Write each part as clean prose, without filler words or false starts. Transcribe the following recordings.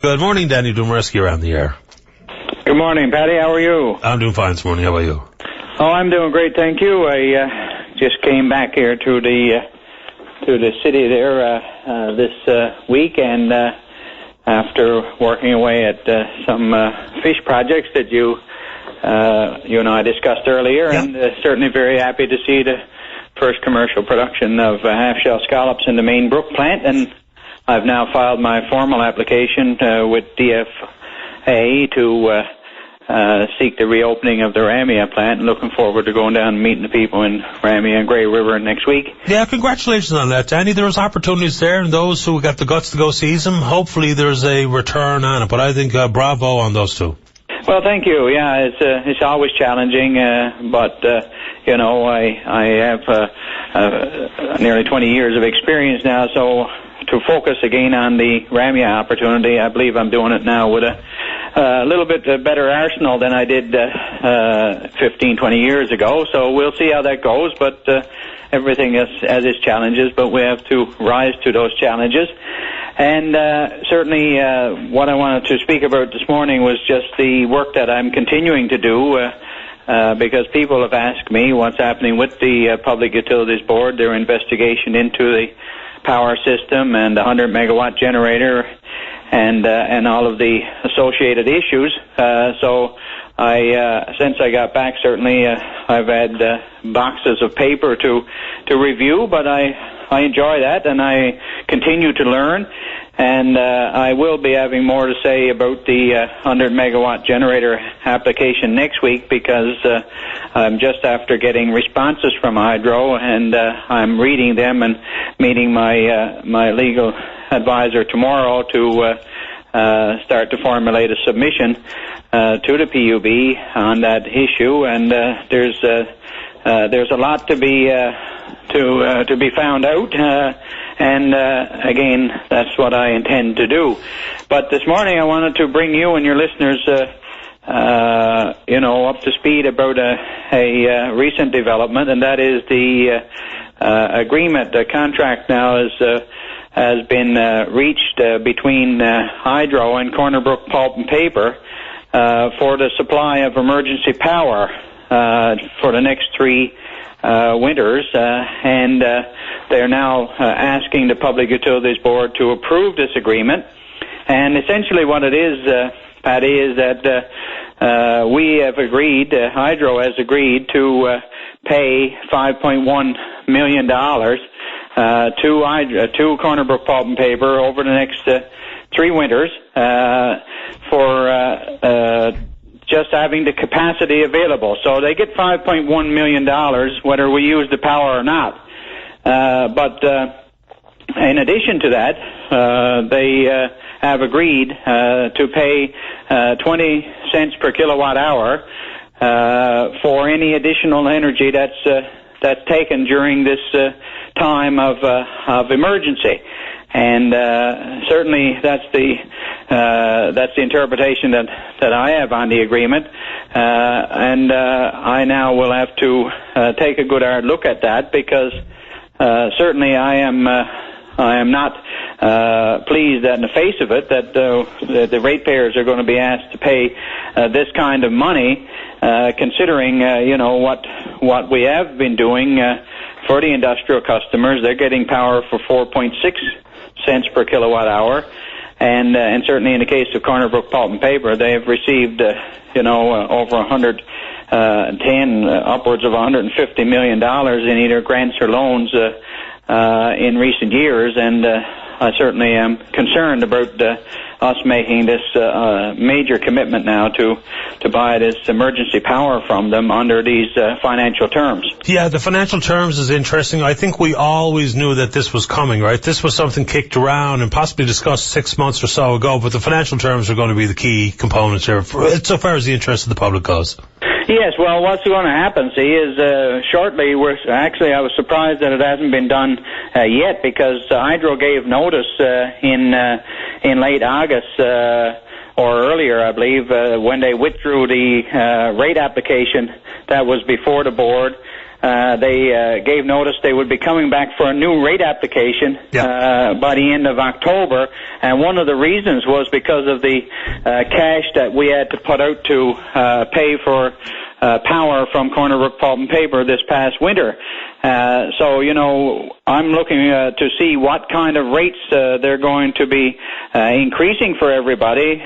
Good morning, Danny Dumaresque around the air. Good morning, Paddy. How are you? I'm doing fine this morning. How about you? Oh, I'm doing great, thank you. I just came back here to the city there this week, and after working away at some fish projects that you and I discussed earlier, and certainly very happy to see the first commercial production of half-shell scallops in the main Brook plant, and I've now filed my formal application with DFA to seek the reopening of the Ramia plant, and looking forward to going down and meeting the people in Ramia and Grey River next week. Yeah, congratulations on that, Danny. There's opportunities there, and those who got the guts to go seize them, hopefully there's a return on it. But I think bravo on those two. Well, thank you. Yeah, it's always challenging, but I have nearly 20 years of experience now, so to focus again on the Ramia opportunity, I believe I'm doing it now with a little bit better arsenal than I did 15, 20 years ago. So we'll see how that goes, but everything has its challenges, but we have to rise to those challenges. And certainly what I wanted to speak about this morning was just the work that I'm continuing to do, because people have asked me what's happening with the Public Utilities Board, their investigation into the power system and the 100-megawatt generator and all of the associated issues. So since I got back, certainly I've had boxes of paper to review, but I enjoy that, and I continue to learn. And I will be having more to say about the 100-megawatt generator application next week, because I'm just after getting responses from Hydro, and I'm reading them and meeting my legal advisor tomorrow to start to formulate a submission to the PUB on that issue. And there's a lot to be found out. And again, that's what I intend to do. But this morning I wanted to bring you and your listeners, up to speed about a recent development, and that is the agreement. The contract now has been reached between Hydro and Brook Pulp and Paper for the supply of emergency power for the next 3 winters, and they're now asking the Public Utilities Board to approve this agreement. And essentially what it is, Patty, is that we have agreed, Hydro has agreed to pay $5.1 million to Brook Pulp and Paper over the next 3 winters for just having the capacity available. So they get $5.1 million whether we use the power or not. But in addition to that, they have agreed to pay 20 cents per kilowatt hour for any additional energy that's taken during this time of emergency. And certainly that's the interpretation that I have on the agreement, and I now will have to take a good hard look at that, because certainly I am not pleased that in the face of it that the ratepayers are going to be asked to pay this kind of money, considering what we have been doing for the industrial customers. They're getting power for 4.6 cents per kilowatt hour, and certainly in the case of Brook Pulp and Paper, they have received over 110, upwards of $150 million in either grants or loans in recent years, and I certainly am concerned about us making this major commitment now to buy this emergency power from them under these financial terms. Yeah, the financial terms is interesting. I think we always knew that this was coming, right? This was something kicked around and possibly discussed 6 months or so ago, but the financial terms are going to be the key components here, so far as the interest of the public goes. Yes, well, what's going to happen, see, is shortly, I was surprised that it hasn't been done yet, because Hydro gave notice in late August or earlier, I believe, when they withdrew the rate application that was before the board. they gave notice they would be coming back for a new rate application by the end of October. And one of the reasons was because of the cash that we had to put out to pay for power from Corner Brook Pulp and Paper this past winter. So, I'm looking to see what kind of rates they're going to be increasing for everybody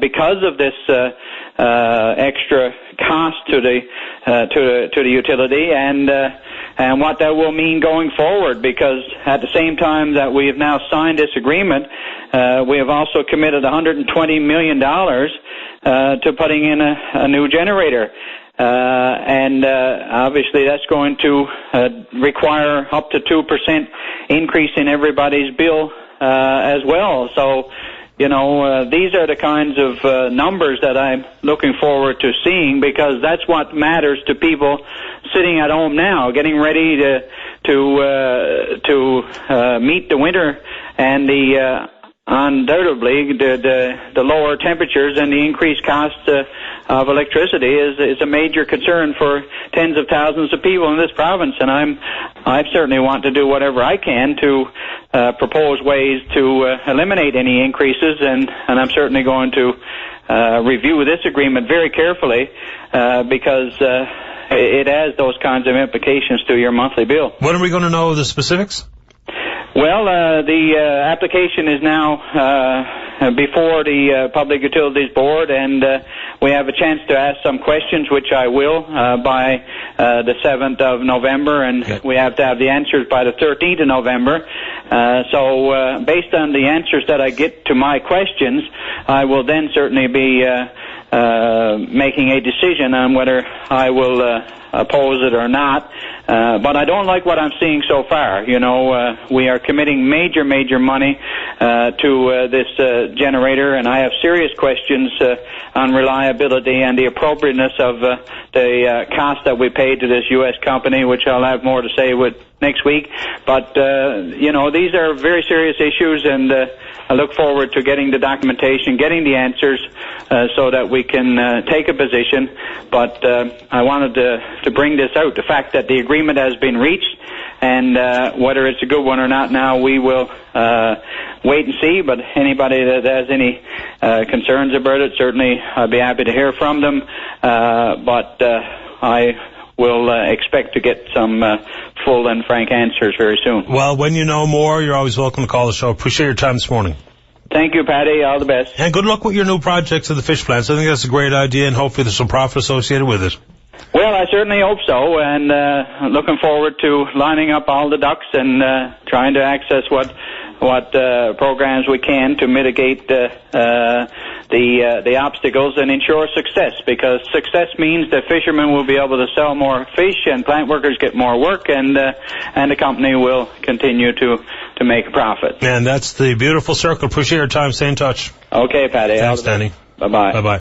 because of this extra cost to the utility, and what that will mean going forward. Because at the same time that we have now signed this agreement, we have also committed $120 million to putting in a new generator. And obviously that's going to require up to 2% increase in everybody's bill as well. So, these are the kinds of numbers that I'm looking forward to seeing, because that's what matters to people sitting at home now, getting ready to meet the winter and the undoubtedly the lower temperatures and the increased cost of electricity is a major concern for tens of thousands of people in this province, and I certainly want to do whatever I can to propose ways to eliminate any increases, and I'm certainly going to review this agreement very carefully because it has those kinds of implications to your monthly bill. When are we going to know the specifics? Well, the application is now before the Public Utilities Board, and we have a chance to ask some questions, which I will, by the 7th of November, and we have to have the answers by the 13th of November. So based on the answers that I get to my questions, I will then certainly be making a decision on whether I will oppose it or not. But I don't like what I'm seeing so far. We are committing major money to this generator, and I have serious questions on reliability and the appropriateness of the cost that we paid to this U.S. company, which I'll have more to say with next week. But, these are very serious issues, and I look forward to getting the documentation, getting the answers, so that we can take a position. But I wanted to bring this out, the fact that the agreement has been reached, and whether it's a good one or not now, we will wait and see. But anybody that has any concerns about it, certainly I'll be happy to hear from them. But I will expect to get some full and frank answers very soon. Well, when you know more, you're always welcome to call the show. Appreciate your time this morning. Thank you, Paddy. All the best. And good luck with your new projects at the fish plants. I think that's a great idea, and hopefully there's some profit associated with it. Well, I certainly hope so, and looking forward to lining up all the ducks and trying to access what programs we can to mitigate the obstacles and ensure success, because success means that fishermen will be able to sell more fish and plant workers get more work, and the company will continue to make a profit. And that's the beautiful circle. Appreciate your time. Stay in touch. Okay, Paddy. Thanks, Danny. Bye-bye. Bye-bye.